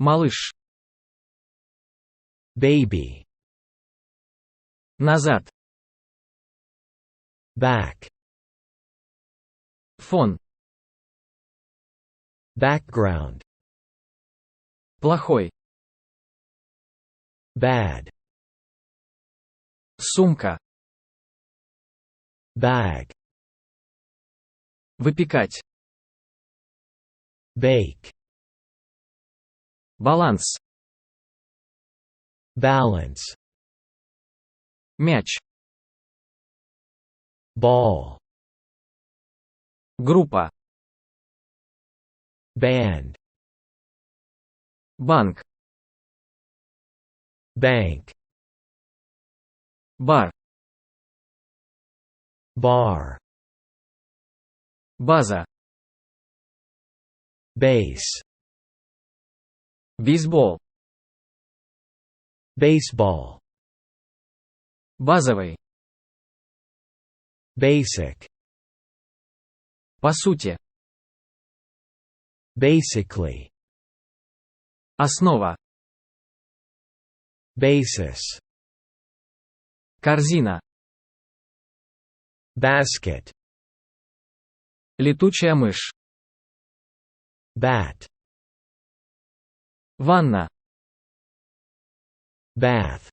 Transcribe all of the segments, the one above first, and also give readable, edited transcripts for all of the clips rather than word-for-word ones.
Малыш. Baby. Назад. Back. Фон. Background. Плохой. Bad. Сумка. Bag. Выпекать. Bake. Баланс. Balance. Мяч. Ball. Группа. Band. Банк. Bank. Бар. Bar. База. Base. Бейсбол. Baseball. Базовый. Basic. По сути. Basically. Основа. Basis. Корзина. Basket. Летучая мышь. Bat. Ванна. Bath.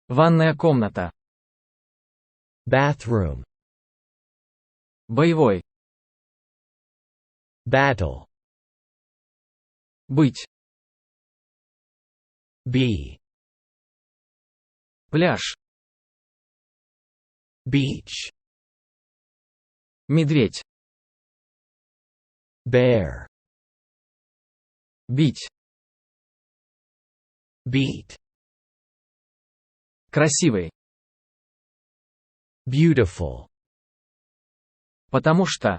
Ванная комната. Bathroom. Боевой. Battle. Быть. Be. Пляж. Beach. Медведь. Bear. Бить. Beat. Красивый. Beautiful. Потому что.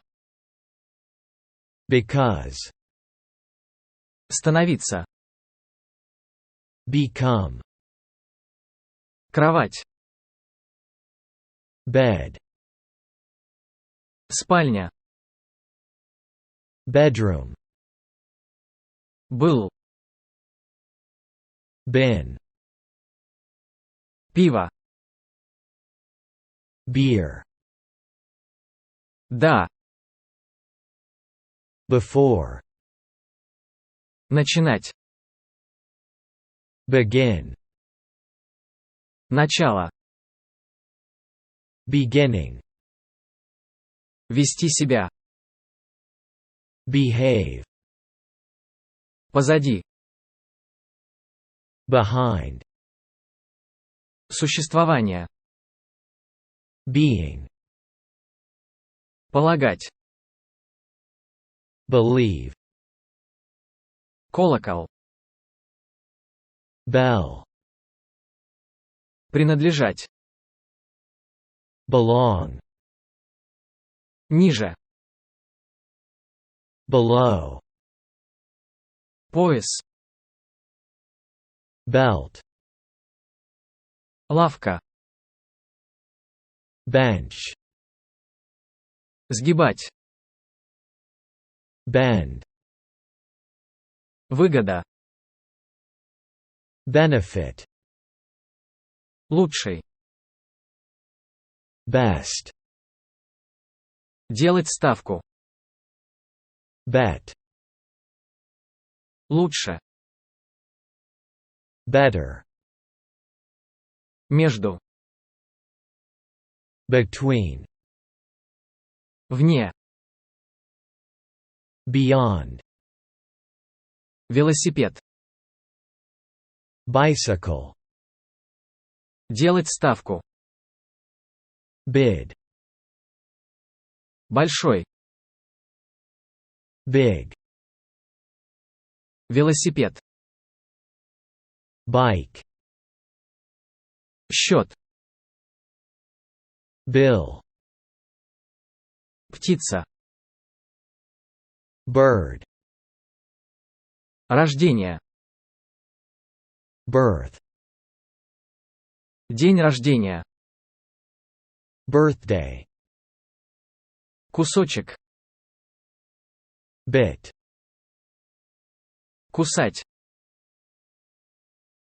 Because. Становиться. Become. Кровать. Bed. Спальня. Bedroom. Был. Been. Пиво. Beer. Да. Before. Начинать. Begin. Начало. Beginning. Вести себя. Behave. Позади. Behind. Существование. Being. Полагать. Believe. Колокол. Bell. Принадлежать. Belong. Ниже. Below. Пояс. Belt. Лавка. Bench. Сгибать. Bend. Выгода. Benefit. Лучший. Best. Делать ставку. Bet. Лучше. Better. Между. Between. Вне. Beyond. Велосипед. Bicycle. Делать ставку. Bid. Большой. Big. Велосипед. Bike. Счет. Bill. Птица. Bird. Рождение. Birth. День рождения. Birthday. Кусочек. Bit. Кусать.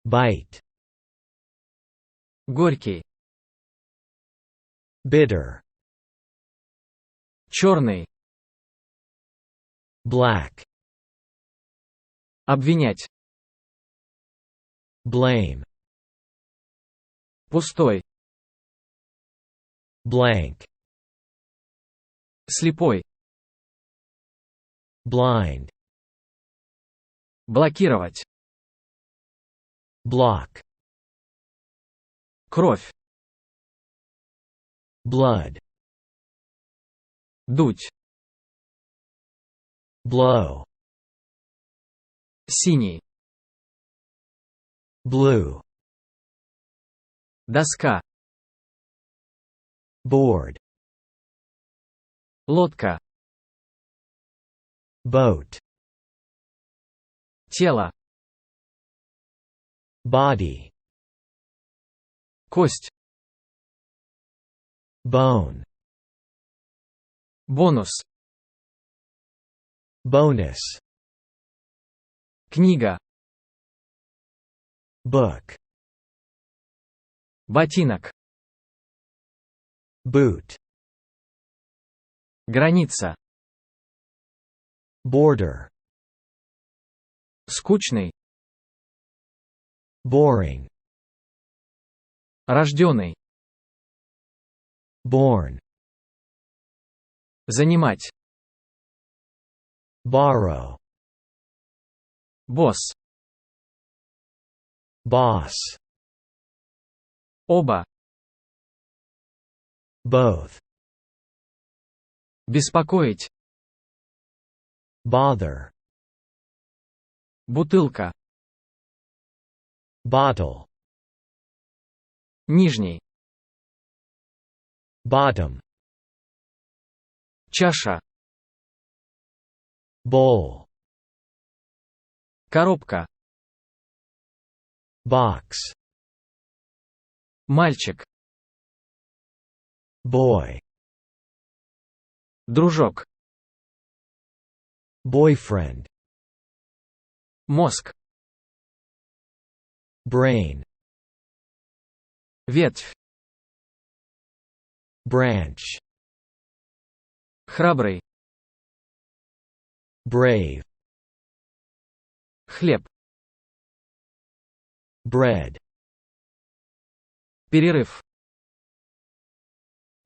Bite. Горький. Bitter. Черный. Black. Обвинять. Blame. Пустой. Blank. Слепой. Blind. Блокировать. Block. Кровь. Blood. Дуть. Blow. Синий. Blue. Доска. Board. Лодка. Boat. Тело. Body. Кость. Bone. Бонус. Bonus. Книга. Book. Ботинок. Boot. Граница. Border. Скучный. Boring. Рожденный. Born. Занимать. Borrow. Босс. Boss. Оба. Both. Беспокоить. Bother. Бутылка. Bottle. Нижний. Bottom. Чаша. Bowl. Коробка. Box. Мальчик. Boy. Дружок. Boyfriend. Мозг. Brain. Ветвь. Branch. Храбрый. Brave. Хлеб. Bread. Перерыв.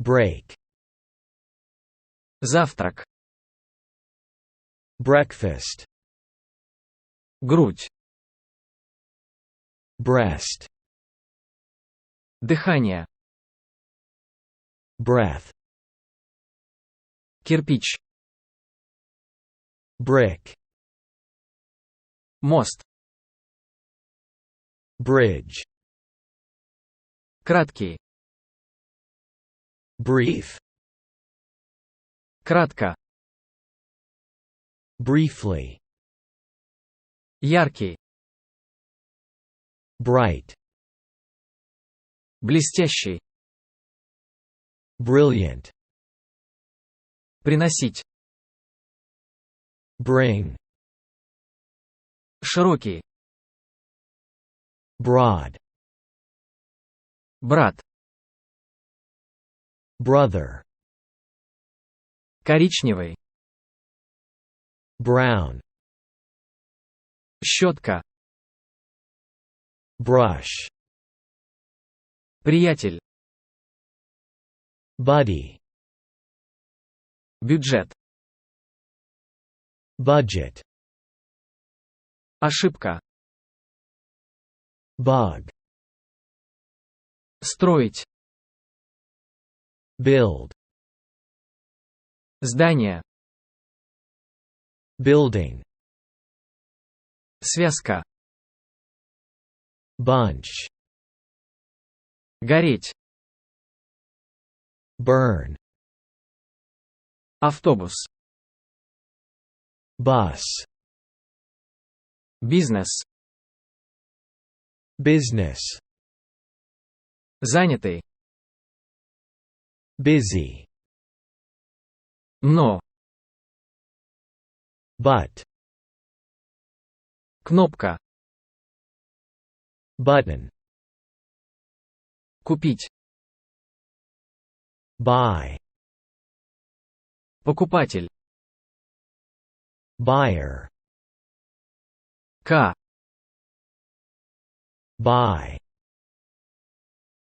Break. Завтрак. Breakfast. Грудь. Breast. Дыхание. Breath. Кирпич. Brick. Мост. Bridge. Краткий. Brief. Кратко. Briefly. Яркий. Bright. Блестящий. Brilliant. Приносить. Bring. Широкий. Broad. Брат. Brother. Коричневый. Brown. Щетка. Brush. Приятель. Buddy. Бюджет. Budget. Ошибка. Bug. Строить. Build. Здание. Building. Связка. Bunch. Гореть. Burn. Автобус. Bus. Бизнес. Business. Занятый. Busy. Но. But. Кнопка. Button. Купить. Buy. Покупатель. Buyer. К. Buy.